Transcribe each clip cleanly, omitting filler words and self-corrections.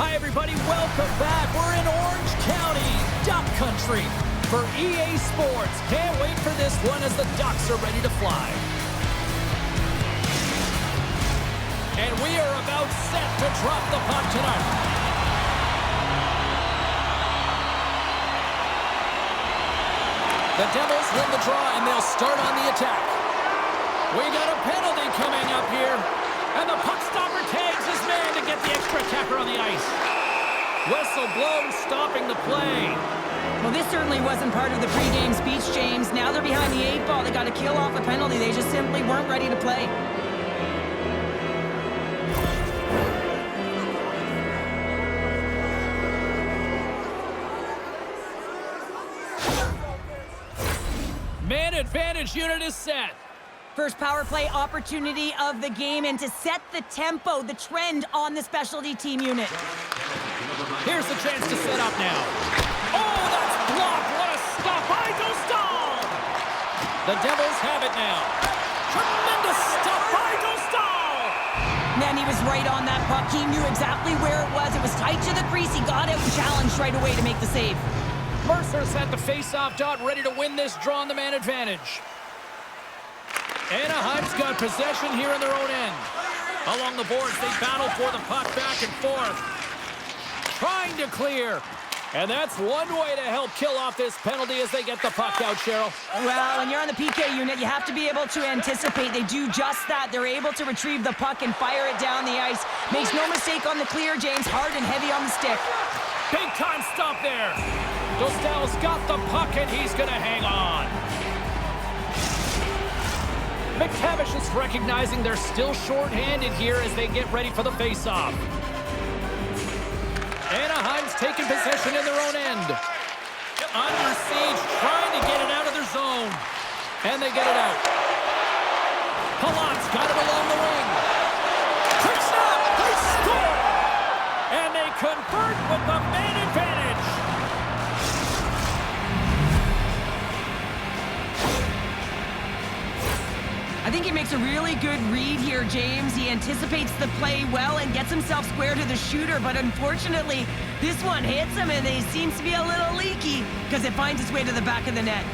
Hi, everybody. Welcome back. We're in Orange County, Duck Country, for EA Sports. Can't wait for this one as the Ducks are ready to fly. And we are about set to drop the puck tonight. The Devils win the draw, and they'll start on the attack. We got a penalty coming up here. And the puck stopper tags his man to get the extra attacker on the ice. Whistle blown, stopping the play. Well, this certainly wasn't part of the pregame speech, James. Now they're behind the 8 ball. They got to kill off a penalty. They just simply weren't ready to play. Man advantage unit is set. First power play opportunity of the game, and to set the tempo, the trend on the specialty team unit. Here's the chance to set up now. Oh, that's blocked. What a stop by Dostal. The Devils have it now. Tremendous stop by Dostal. Man, he was right on that puck. He knew exactly where it was. It was tight to the crease. He got out and challenged right away to make the save. Mercer's at the face-off dot, ready to win this draw on the man advantage. Anaheim's got possession here in their own end. Along the boards, they battle for the puck back and forth. Trying to clear. And that's one way to help kill off this penalty as they get the puck out, Cheryl. Well, when you're on the PK unit, you have to be able to anticipate. They do just that. They're able to retrieve the puck and fire it down the ice. Makes no mistake on the clear, James. Hard and heavy on the stick. Big time stop there. Dostal's got the puck and he's going to hang on. McTavish is recognizing they're still short-handed here as they get ready for the face-off. Anaheim's taking possession in their own end. Under siege, trying to get it out of their zone. And they get it out. Palat's got it along the wing. Quick snap! They score! And they convert with the man advantage. I think he makes a really good read here, James. He anticipates the play well and gets himself square to the shooter, but unfortunately, this one hits him and he seems to be a little leaky because it finds its way to the back of the net.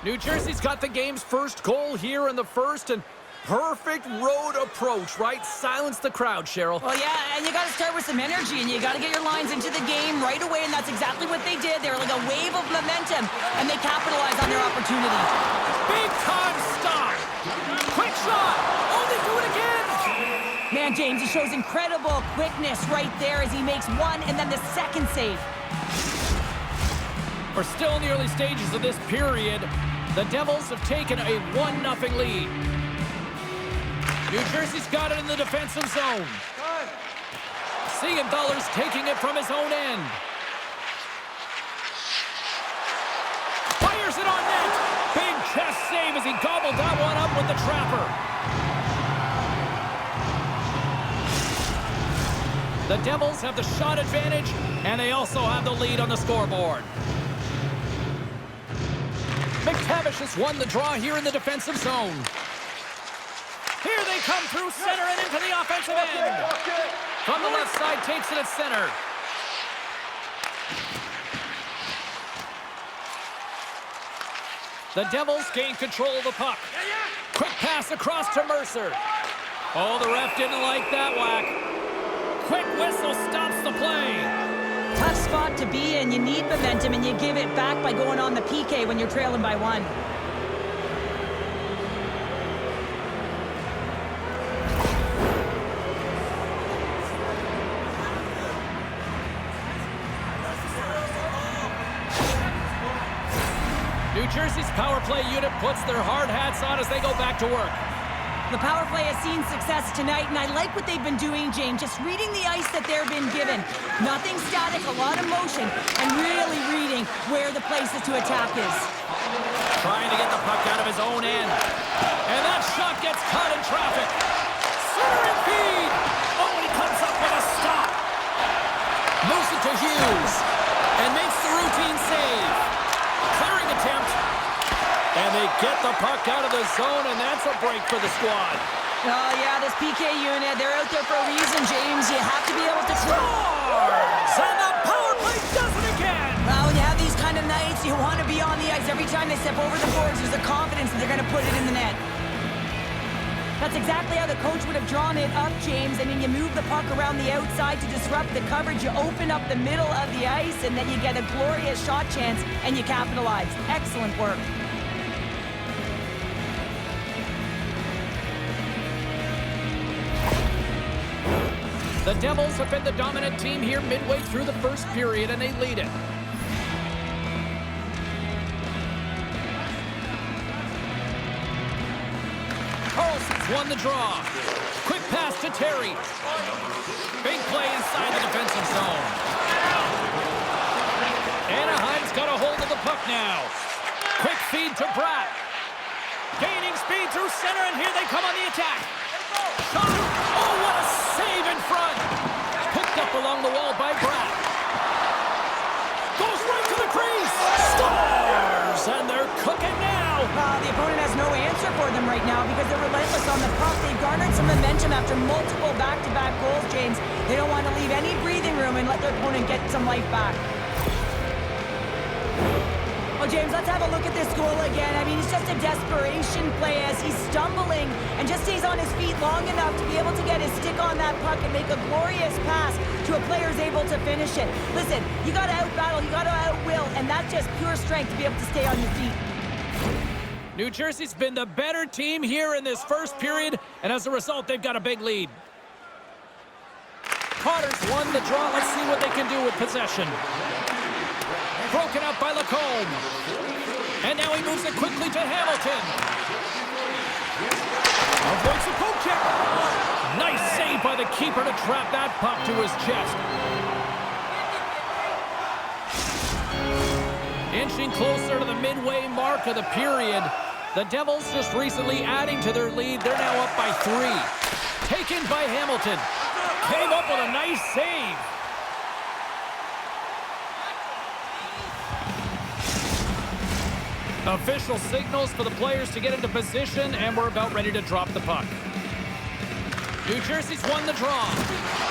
New Jersey's got the game's first goal here in the first, and perfect road approach, right? Silence the crowd, Cheryl. Well, yeah, and you got to start with some energy, and you got to get your lines into the game right away, and that's exactly what they did. They were like a wave of momentum, and they capitalized on their opportunity. Big time stop. Quick shot. Oh, they do it again. Man, James, he shows incredible quickness right there as he makes one and then the second save. We're still in the early stages of this period. The Devils have taken a 1-0 lead. New Jersey's got it in the defensive zone. Siegenthaler's taking it from his own end. Fires it on net. Big chest save as he gobbled that one up with the trapper. The Devils have the shot advantage, and they also have the lead on the scoreboard. McTavish has won the draw here in the defensive zone. Here they come through center and into the offensive end. From the left side, takes it at center. The Devils gain control of the puck. Quick pass across to Mercer. Oh, the ref didn't like that whack. Quick whistle stops the play. Tough spot to be in. You need momentum, and you give it back by going on the PK when you're trailing by 1. New Jersey's power play unit puts their hard hats on as they go back to work. The power play has seen success tonight, and I like what they've been doing, James. Just reading the ice that they've been given. Nothing static, a lot of motion, and really reading where the places to attack is. Trying to get the puck out of his own end. And that shot gets caught in traffic. Center and feed. Oh, and he comes up with a stop. Moves it to Hughes. And makes get the puck out of the zone, and that's a break for the squad. Oh, yeah, this PK unit, they're out there for a reason, James. You have to be able to... Scores! And the power play does it again! Well, when you have these kind of nights, you want to be on the ice. Every time they step over the boards, there's a confidence that they're going to put it in the net. That's exactly how the coach would have drawn it up, James. I mean, you move the puck around the outside to disrupt the coverage. You open up the middle of the ice, and then you get a glorious shot chance, and you capitalize. Excellent work. The Devils have been the dominant team here midway through the first period, and they lead it. Carlson's won the draw. Quick pass to Terry. Big play inside the defensive zone. Anaheim's got a hold of the puck now. Quick feed to Bratt. Gaining speed through center, and here they come on the attack. Shot! Oh, what a save in front! Picked up along the wall by Bratt. Goes right to the crease! Scores! And they're cooking now! The opponent has no answer for them right now because they're relentless on the puck. They've garnered some momentum after multiple back-to-back goals, James. They don't want to leave any breathing room and let their opponent get some life back. Well, James, let's have a look at this goal again. I mean, it's just a desperation play as he's stumbling and just stays on his feet long enough to be able to get his stick on that puck and make a glorious pass to a player who's able to finish it. Listen, you got to out-battle, you got to out-will, and that's just pure strength to be able to stay on your feet. New Jersey's been the better team here in this first period, and as a result, they've got a big lead. Potter's won the draw. Let's see what they can do with possession. Broken up by Lacombe. And now he moves it quickly to Hamilton. Avoids the poke check. Nice save by the keeper to trap that puck to his chest. Inching closer to the midway mark of the period. The Devils just recently adding to their lead. They're now up by 3. Taken by Hamilton. Came up with a nice save. Official signals for the players to get into position, and we're about ready to drop the puck. New Jersey's won the draw.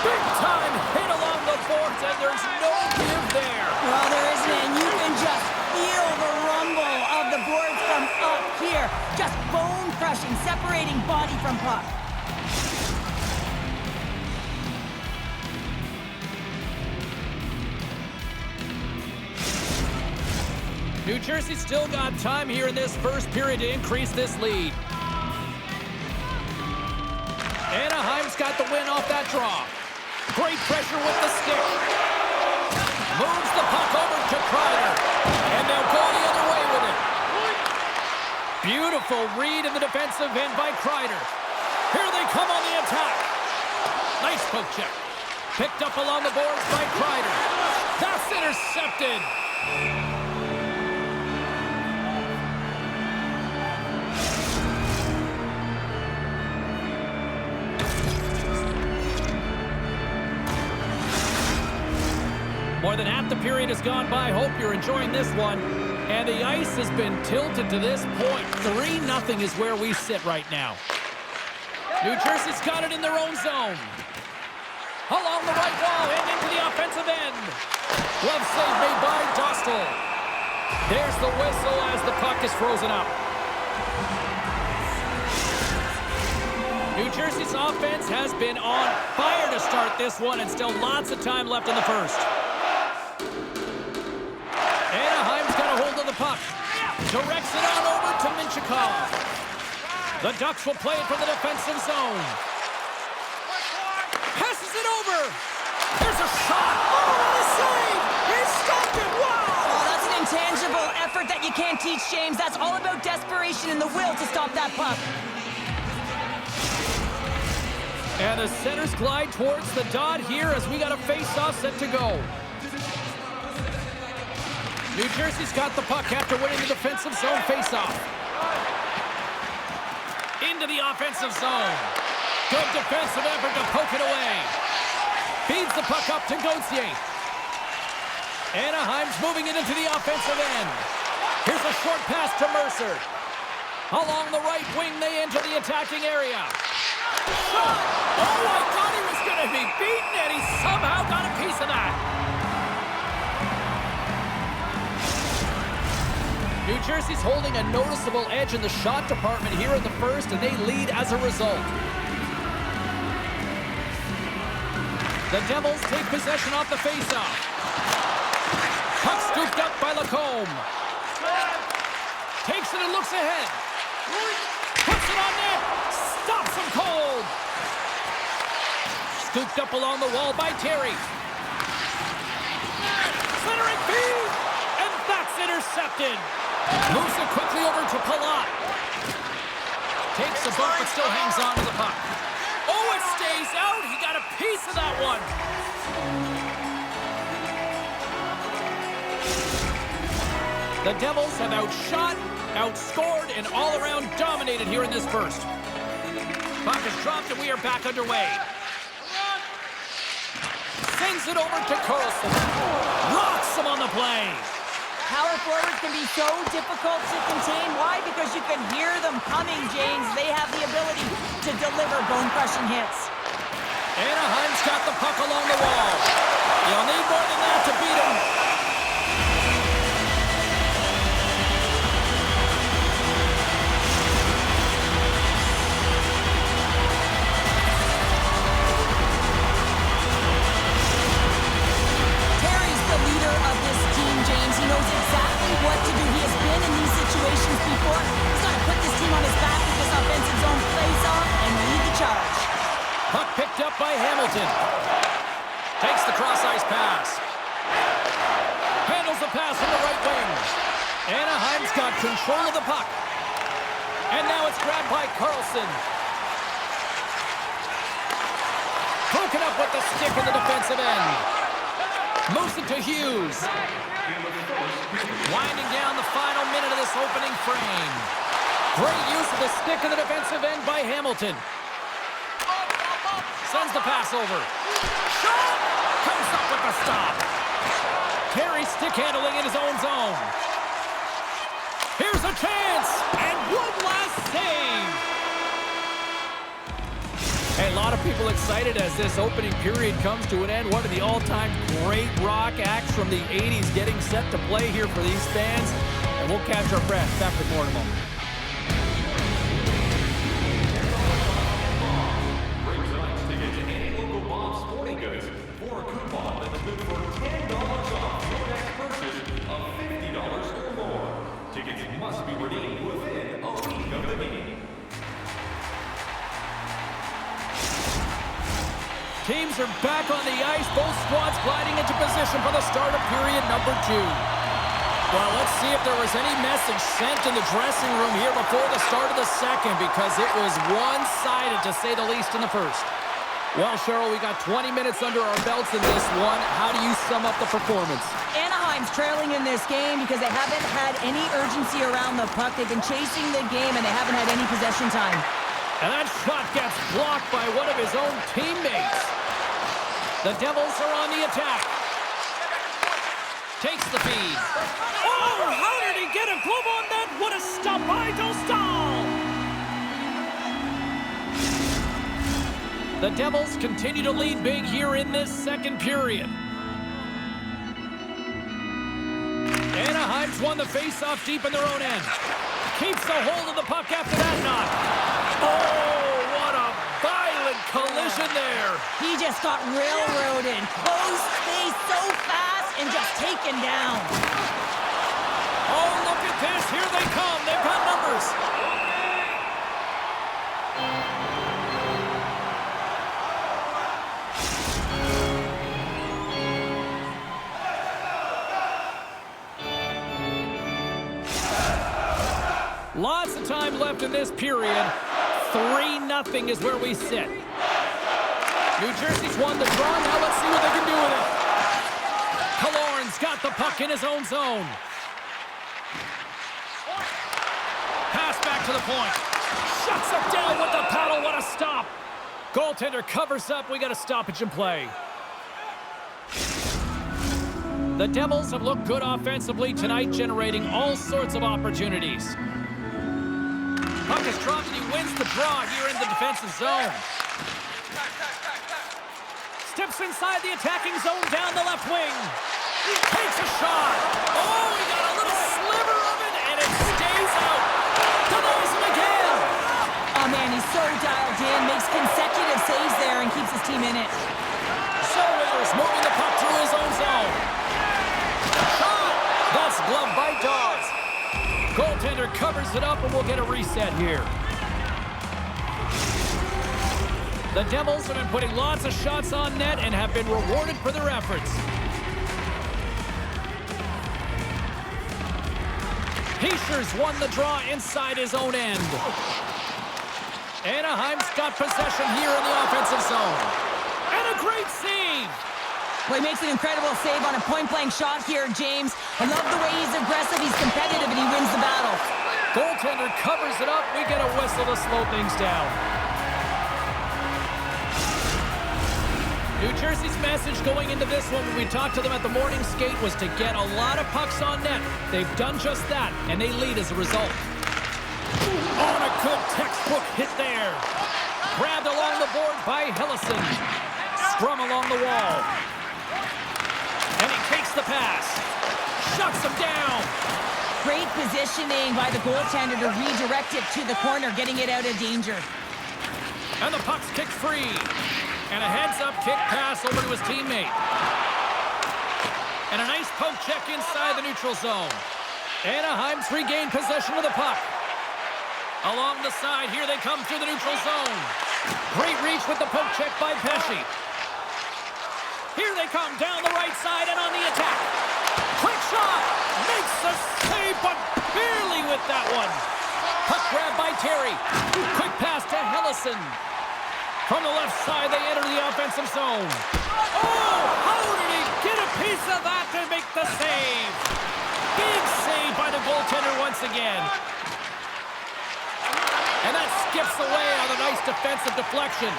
Big time hit along the boards, and there's no give there. Well, there isn't, and you can just feel the rumble of the boards from up here. Just bone crushing, separating body from puck. New Jersey still got time here in this first period to increase this lead. Anaheim's got the win off that draw. Great pressure with the stick. Moves the puck over to Kreider. And they'll go the other way with it. Beautiful read in the defensive end by Kreider. Here they come on the attack. Nice poke check. Picked up along the boards by Kreider. That's intercepted. More than half the period has gone by. Hope you're enjoying this one. And the ice has been tilted to this point. 3-0 is where we sit right now. New Jersey's got it in their own zone. Along the right wall and into the offensive end. Glove save made by Dostal. There's the whistle as the puck is frozen up. New Jersey's offense has been on fire to start this one, and still lots of time left in the first. Anaheim's got a hold of the puck. Directs it on over to Minchikov. The Ducks will play it from the defensive zone. Passes it over. There's a shot. Oh, what a save! He stopped it. Wow! Oh, that's an intangible effort that you can't teach, James. That's all about desperation and the will to stop that puck. And the centers glide towards the dot here as we got a face-off set to go. New Jersey's got the puck after winning the defensive zone face-off. Into the offensive zone. Good defensive effort to poke it away. Feeds the puck up to Gauthier. Anaheim's moving it into the offensive end. Here's a short pass to Mercer. Along the right wing, they enter the attacking area. Shot! Oh, I thought he was going to be beaten, and he somehow got a piece of that. New Jersey's holding a noticeable edge in the shot department here in the first, and they lead as a result. The Devils take possession off the faceoff. Puck scooped up by Lacombe. Takes it and looks ahead. Puts it on net. Stops him cold. Scooped up along the wall by Terry. Centering feed. And that's intercepted. Moves it quickly over to Palat. Takes the bump but still hangs on to the puck. Oh, it stays out. He got a piece of that one. The Devils have outshot, outscored, and all-around dominated here in this first. Puck is dropped, and we are back underway. Sends it over to Carlson. Rocks him on the play. Power forwards can be so difficult to contain. Why? Because you can hear them coming, James. They have the ability to deliver bone-crushing hits. Anaheim's got the puck along the wall. You'll need more than that to beat him. Terry's the leader of this team, James. He knows exactly what to do. He has been in these situations before. He's got to put this team on his back with this offensive zone face-off and lead the charge. Puck picked up by Hamilton. Takes the cross-ice pass. Handles the pass from the right wing. Anaheim's got control of the puck. And now it's grabbed by Carlson. Broken up with the stick in the defensive end. Moves it to Hughes. Winding down the final minute of this opening frame. Great use of the stick in the defensive end by Hamilton. Sends the pass over. Shot! Comes up with the stop. Terry stick handling in his own zone. Here's a chance! And one last save! Hey, a lot of people excited as this opening period comes to an end. One of the all-time great rock acts from the 80s getting set to play here for these fans. And we'll catch our breath. Back with more in a moment. Must be redeemed within a week of the game. Teams are back on the ice. Both squads gliding into position for the start of period number 2. Well, let's see if there was any message sent in the dressing room here before the start of the second, because it was one-sided, to say the least, in the first. Well, Cheryl, we got 20 minutes under our belts in this one. How do you sum up the performance? Anaheim's trailing in this game because they haven't had any urgency around the puck. They've been chasing the game, and they haven't had any possession time. And that shot gets blocked by one of his own teammates. The Devils are on the attack. Takes the feed. Oh, how did he get a glove on that? What a stop by Dostal! The Devils continue to lead big here in this second period. Anaheim's won the face-off deep in their own end. Keeps the hold of the puck after that knock. Oh, what a violent collision there. He just got railroaded. Close space so fast and just taken down. Oh, look at this. Here they come. They've got numbers. Lots of time left in this period. 3-0 is where we sit. New Jersey's won the draw. Now let's see what they can do with it. Killorn's got the puck in his own zone. Pass back to the point. Shuts it down with the paddle. What a stop. Goaltender covers up. We got a stoppage in play. The Devils have looked good offensively tonight, generating all sorts of opportunities. Puck is dropped and he wins the draw here in the defensive zone. Steps inside the attacking zone down the left wing. Takes a shot. Oh, he got a little sliver of it, and it stays out. Denies him again. Oh, man, he's so dialed in. Makes consecutive saves there and keeps his team in it. So Whalers moving the puck through his own zone. Shot. That's gloved by Dawes. Goaltender covers it up, and we'll get a reset here. The Devils have been putting lots of shots on net and have been rewarded for their efforts. Heischer's won the draw inside his own end. Anaheim's got possession here in the offensive zone. And a great save! Well, he makes an incredible save on a point-blank shot here, James. I love the way he's aggressive, he's competitive, and he wins the battle. Goaltender covers it up. We get a whistle to slow things down. New Jersey's message going into this one when we talked to them at the morning skate was to get a lot of pucks on net. They've done just that, and they lead as a result. Oh, and a good textbook hit there. Grabbed along the board by Hillison. Scrum along the wall. And he takes the pass. Shuts him down. Great positioning by the goaltender to redirect it to the corner, getting it out of danger. And the puck's kicked free. And a heads-up kick pass over to his teammate. And a nice poke check inside the neutral zone. Anaheim's regained possession of the puck. Along the side, here they come through the neutral zone. Great reach with the poke check by Pesce. Here they come down the right side and on the attack. Quick shot! Makes the save, but barely with that one. Puck grab by Terry. Quick pass to Hillison. From the left side, they enter the offensive zone. Oh, how did he get a piece of that to make the save? Big save by the goaltender once again. And that skips away on a nice defensive deflection.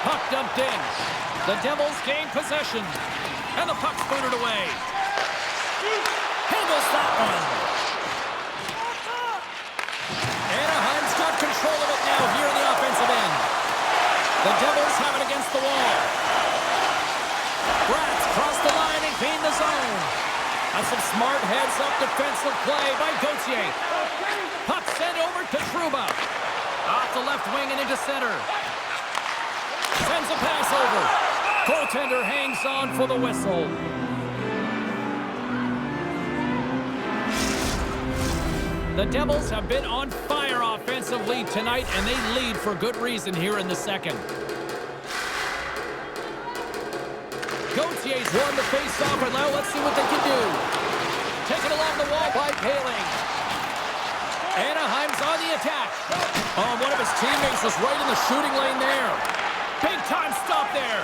Puck dumped in. The Devils gain possession. And the puck's booted away. Handles that one. Anaheim's got control of it now here in the offensive end. The Devils have it against the wall. Bratz cross the line and gain the zone. That's some smart heads-up defensive play by Gauthier. Puck sent over to Trouba. Off the left wing and into center. Sends a pass over. Goaltender hangs on for the whistle. The Devils have been on fire offensively tonight, and they lead for good reason here in the second. Gauthier's won the face-off, and now let's see what they can do. Taken along the wall by Poehling. Anaheim's on the attack. Oh, one of his teammates was right in the shooting lane there. Big-time stop there.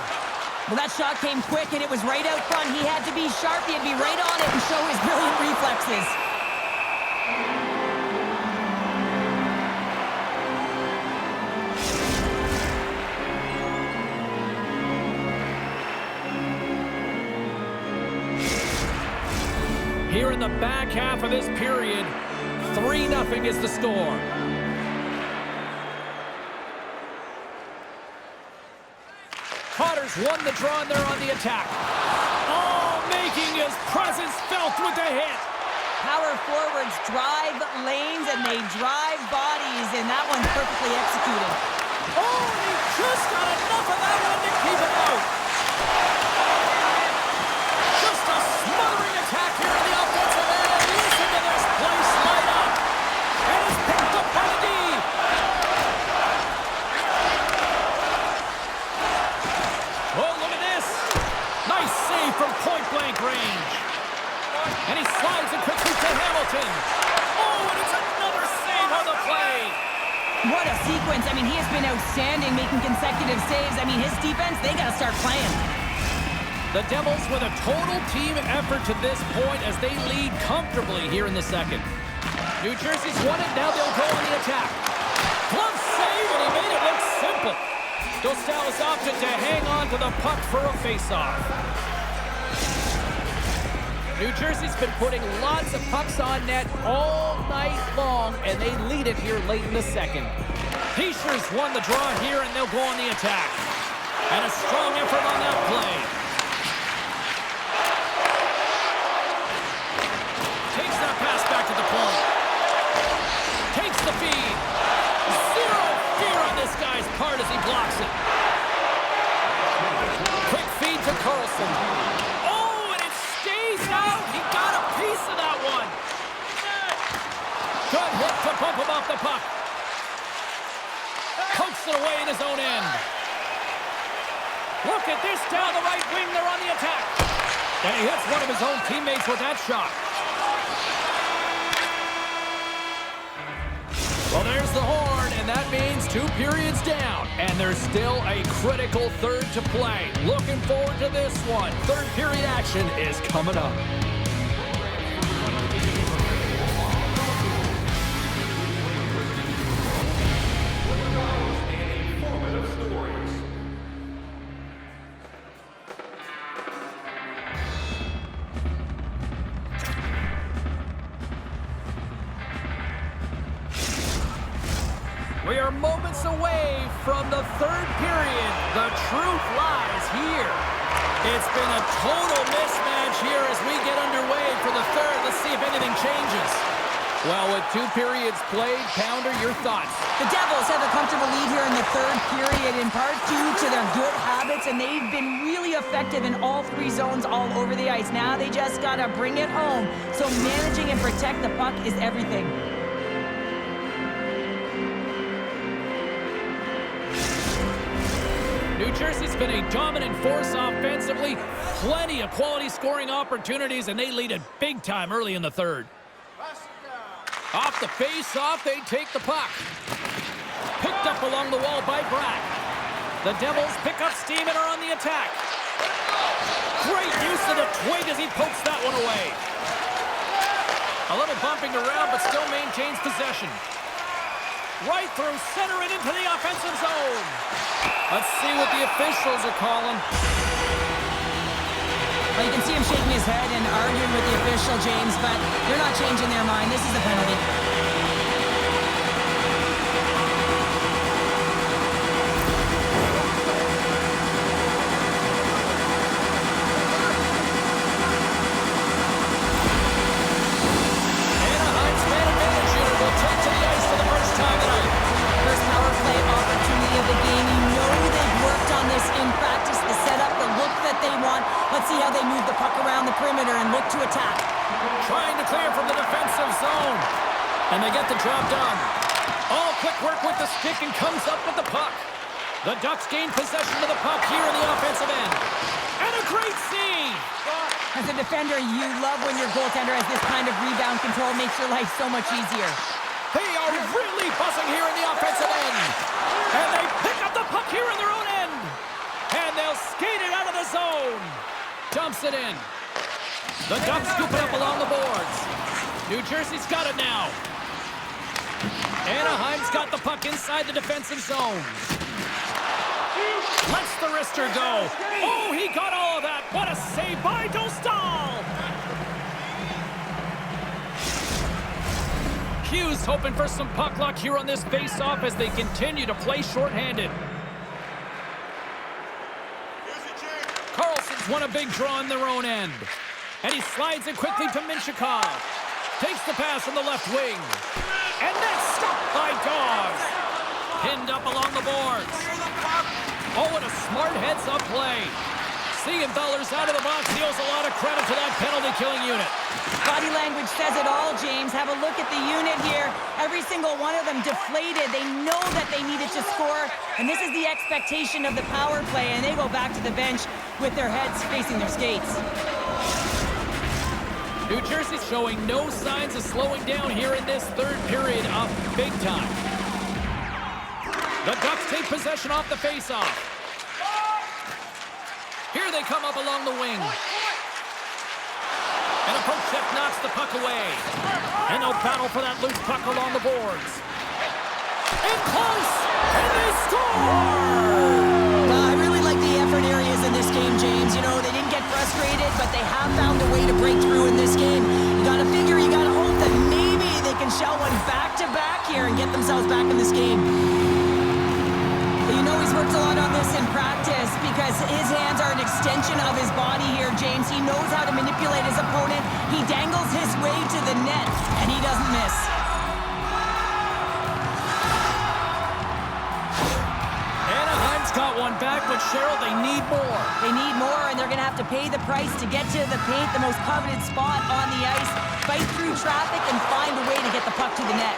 Well, that shot came quick, and it was right out front. He had to be sharp. He had to be right on it and show his brilliant reflexes. Here in the back half of this period, 3-0 is the score. Potter's won the draw and they're on the attack. Oh, making his presence felt with the hit. Power forwards drive lanes and they drive bodies, and that one's perfectly executed. Oh, and he just got enough of that one to keep it out. Just a smothering attack here in the offensive end. Listen to this place light up. And it's picked up by the D. Oh, look at this. Nice save from point-blank range. And he slides it quickly to Hamilton. Oh, and it's another save on the play. What a sequence. I mean, he has been outstanding, making consecutive saves. I mean, his defense, they got to start playing. The Devils with a total team effort to this point as they lead comfortably here in the second. New Jersey's won it. Now they'll go on the attack. Glove save, and he made it look simple. Dostal's opted to hang on to the puck for a face-off. New Jersey's been putting lots of pucks on net all night long, and they lead it here late in the second. Peacher's won the draw here, and they'll go on the attack. And a strong effort on that play. Takes that pass back to the point. Takes the feed. Zero fear on this guy's part as he blocks it. Quick feed to Carlson. Oh, and it stays out. He got a piece of that one. Good hit to bump him off the puck. Pokes it away in his own end. Look at this down the right wing. They're on the attack. And he hits one of his own teammates with that shot. Well, there's the horn, and that means 2 periods down. And there's still a critical third to play. Looking forward to this one. Third period action is coming up. We are moments away from the third period. The truth lies here. It's been a total mismatch here as we get underway for the third. Let's see if anything changes. Well, with 2 periods played, Pounder, your thoughts? The Devils have a comfortable lead here in the third period, in part due to their good habits, and they've been really effective in all 3 zones all over the ice. Now they just got to bring it home. So managing and protect the puck is everything. New Jersey's been a dominant force offensively. Plenty of quality scoring opportunities, and they lead it big time early in the third. Off the face-off, they take the puck. Picked up along the wall by Bratt. The Devils pick up steam and are on the attack. Great use of the twig as he pokes that one away. A little bumping around, but still maintains possession. Right through center and into the offensive zone. Let's see what the officials are calling. Well, you can see him shaking his head and arguing with the official, James, but they're not changing their mind. This is a penalty. Anaheim's man advantage unit will take to the ice for the first time tonight. First power play opportunity of the game. You know they've worked on this in practice, the setup, the look that they want. Let's see how they move the puck around the perimeter and look to attack. Trying to clear from the defensive zone. And they get the job done. All quick work with the stick and comes up with the puck. The Ducks gain possession of the puck here in the offensive end. And a great save. As a defender, you love when your goaltender has this kind of rebound control. Makes your life so much easier. They are really buzzing here in the offensive end. And they pick up the puck here in their own end. And they'll skate it out of the zone. Dumps it in. The Ducks scoop it up along the boards. New Jersey's got it now. Anaheim's got the puck inside the defensive zone. Lets the wrister go. Oh, he got all of that. What a save by Dostal. Hughes hoping for some puck luck here on this face-off as they continue to play shorthanded. Carlson's won a big draw in their own end. And he slides it quickly to Minchikov. Takes the pass from the left wing. And that's stopped by Dawes. Pinned up along the boards. Oh, and a smart heads-up play. Siegenthaler's out of the box. He owes a lot of credit to that penalty-killing unit. Body language says it all, James. Have a look at the unit here. Every single one of them deflated. They know that they needed to score, and this is the expectation of the power play, and they go back to the bench with their heads facing their skates. New Jersey's showing no signs of slowing down here in this third period up big time. The Ducks take possession off the faceoff. Here they come up along the wing. And a poke check knocks the puck away. And they'll battle for that loose puck along the boards. And close! And they score! I really like the effort areas in this game, James. You know, they didn't get frustrated, but they have found a way to break through in this game. You gotta figure, you gotta hope that maybe they can and shell one back-to-back here and get themselves back in this game. You know he's worked a lot on this in practice because his hands are an extension of his body here, James. He knows how to manipulate his opponent. He dangles his way to the net, and he doesn't miss. Anaheim's got one back, but Cheryl, they need more. They need more, and they're going to have to pay the price to get to the paint, the most coveted spot on the ice, fight through traffic, and find a way to get the puck to the net.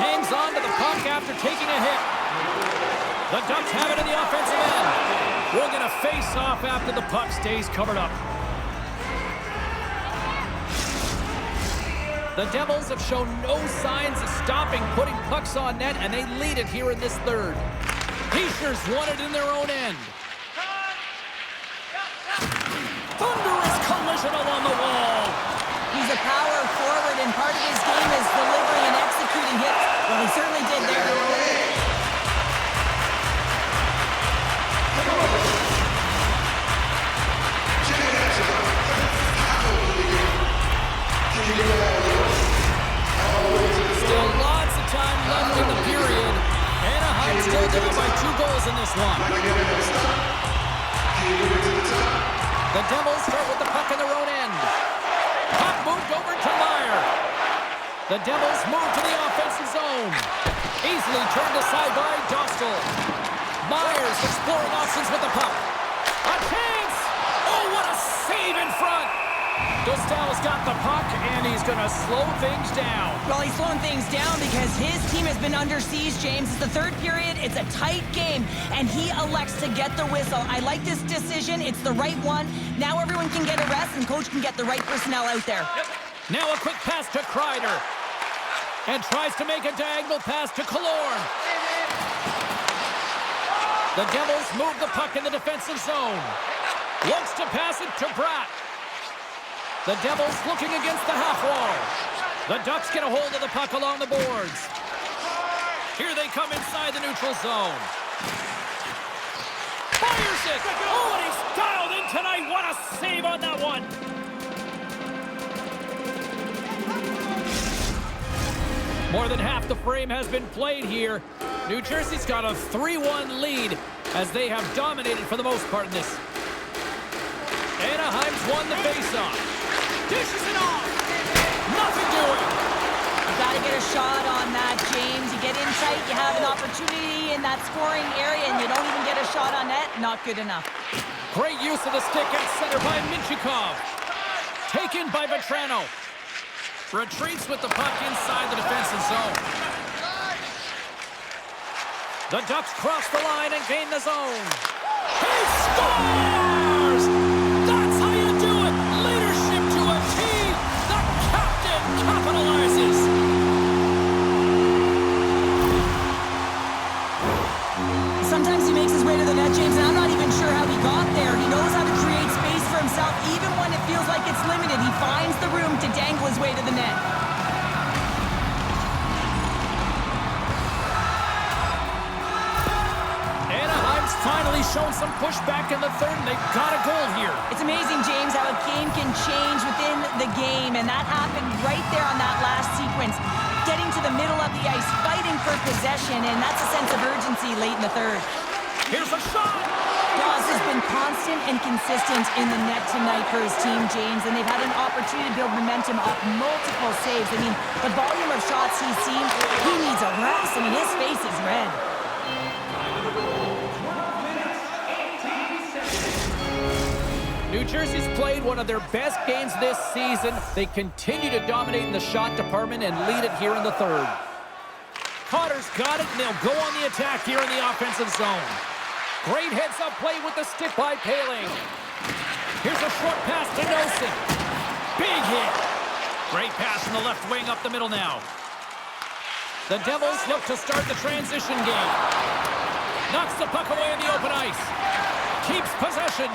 Hangs on to the puck after taking a hit. The Ducks have it in the offensive end. We're going to face off after the puck stays covered up. The Devils have shown no signs of stopping putting pucks on net, and they lead it here in this third. Heischer's won it in their own end. Thunderous collision along the wall. He's a power forward, and part of his game is delivering and executing hits. Well, he certainly did there. Still lots of time left in the period. Anaheim still down by 2 goals in this one. The Devils start with the puck in their own end. Puck moved over to Meyer. The Devils move to the offensive zone. Easily turned aside by Dostal. Myers exploring options with the puck. A chance! Oh, what a save in front! Dostal's got the puck, and he's going to slow things down. Well, he's slowing things down because his team has been under siege, James. It's the third period. It's a tight game, and he elects to get the whistle. I like this decision. It's the right one. Now everyone can get a rest, and coach can get the right personnel out there. Now a quick pass to Kreider. And tries to make a diagonal pass to Killorn. The Devils move the puck in the defensive zone. Looks to pass it to Bratt. The Devils looking against the half wall. The Ducks get a hold of the puck along the boards. Here they come inside the neutral zone. Fires it! Oh, and he's dialed in tonight. What a save on that one! More than half the frame has been played here. New Jersey's got a 3-1 lead as they have dominated for the most part in this. Anaheim's won the faceoff. Dishes it off. Nothing doing. You got to get a shot on that, James. You get in tight, you have an opportunity in that scoring area, and you don't even get a shot on net. Not good enough. Great use of the stick at center by Minchikov. Taken by Vetrano. Retreats with the puck inside the defensive zone. The Ducks cross the line and gain the zone. He scores! That's how you do it! Leadership to a team. The captain capitalizes. Sometimes he makes his way to the net, James, and I'm not even sure how he got there. He knows how to create space for himself. Even when it feels like it's limited, he finds the room to dangle his way to the net. Anaheim's finally shown some pushback in the third, and they've got a goal here. It's amazing, James, how a game can change within the game, and that happened right there on that last sequence. Getting to the middle of the ice, fighting for possession, and that's a sense of urgency late in the third. Here's a shot! Dawes has been constant and consistent in the net tonight for his team, James, and they've had an opportunity to build momentum off multiple saves. I mean, the volume of shots he's seen, he needs a rest. I mean, his face is red. New Jersey's played one of their best games this season. They continue to dominate in the shot department and lead it here in the third. Cotter's got it, and they'll go on the attack here in the offensive zone. Great heads-up play with the stick by Paling. Here's a short pass to Nosen. Big hit. Great pass from the left wing up the middle now. The Devils look to start the transition game. Knocks the puck away in the open ice. Keeps possession.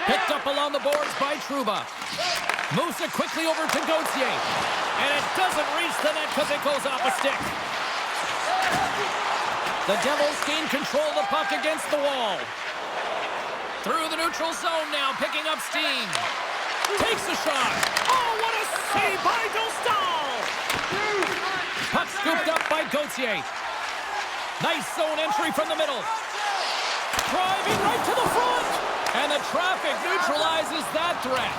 Picked up along the boards by Trouba. Moves it quickly over to Gauthier. And it doesn't reach the net because it goes off a stick. The Devils gain control of the puck against the wall. Through the neutral zone now, picking up steam. Takes the shot. Oh, what a save by Dostal! Puck scooped up by Gauthier. Nice zone entry from the middle. Driving right to the front. And the traffic neutralizes that threat.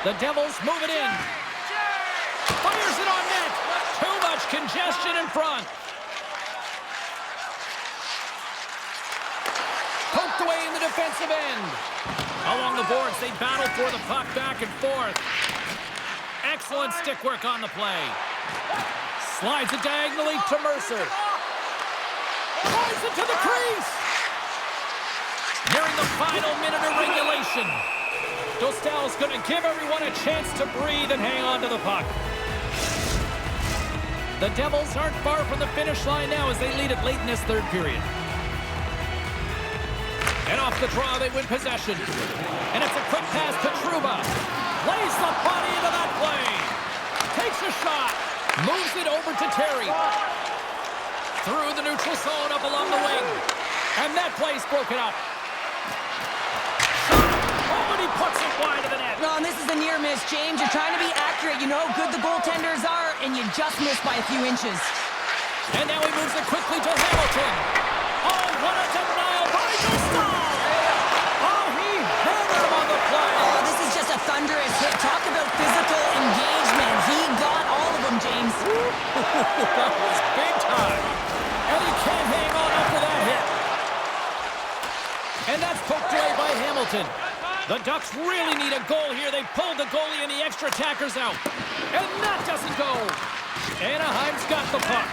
The Devils move it in. Fires it on net. Too much congestion in front. Poked away in the defensive end. Along the boards, they battle for the puck back and forth. Excellent stick work on the play. Slides it diagonally to Mercer. Slides it to the crease. Nearing the final minute of regulation. Dostal's going to give everyone a chance to breathe and hang on to the puck. The Devils aren't far from the finish line now as they lead it late in this third period. And off the draw, they win possession. And it's a quick pass to Trouba. Lays the body into that play. Takes a shot. Moves it over to Terry. Through the neutral zone up along the wing. And that play's broken up. Oh, and he puts it wide of the net. No, and this is a near miss, James. You're trying to be accurate. You know how good the goaltenders are, and you just missed by a few inches. And now he moves it quickly to Hamilton. Oh, what a denial by Dostal. Oh, he hammered him on the play. Oh, this is just a thunderous hit. Talk about physical engagement. He got all of them, James. That was big time. And he can't hang on after that hit. And that's poked away by Hamilton. The Ducks really need a goal here. They pulled the goalie and the extra attackers out. And that doesn't go. Anaheim's got the puck.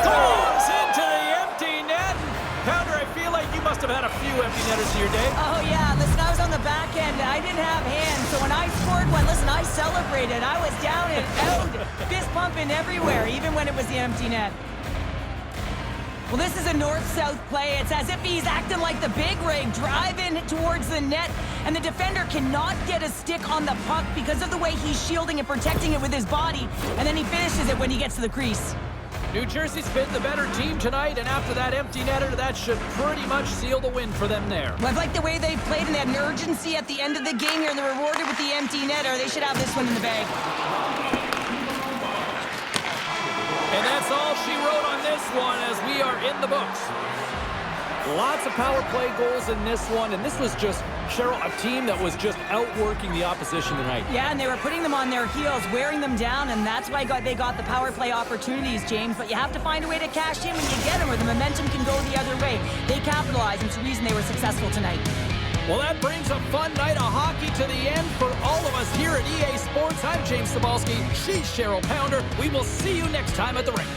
Storms into the empty net. Pounder, I feel like you must have had a few empty netters in your day. Oh, yeah. Listen, I was on the back end. I didn't have hands. So when I scored one, listen, I celebrated. I was down and out, fist pumping everywhere, even when it was the empty net. Well, this is a north-south play. It's as if he's acting like the big rig, driving towards the net, and the defender cannot get a stick on the puck because of the way he's shielding and protecting it with his body, and then he finishes it when he gets to the crease. New Jersey's been the better team tonight, and after that empty netter, that should pretty much seal the win for them there. Well, I've liked the way they played, and they had an urgency at the end of the game here, and they're rewarded with the empty netter. They should have this one in the bag. And that's all she wrote on this one as we are in the books. Lots of power play goals in this one, and this was just, Cheryl, a team that was just outworking the opposition tonight. Yeah, and they were putting them on their heels, wearing them down, and that's why they got the power play opportunities, James. But you have to find a way to cash in when you get them, or the momentum can go the other way. They capitalized, and it's the reason they were successful tonight. Well, that brings a fun night of hockey to the end for all of us here at EA Sports. I'm James Cybulski. She's Cheryl Pounder. We will see you next time at the rink.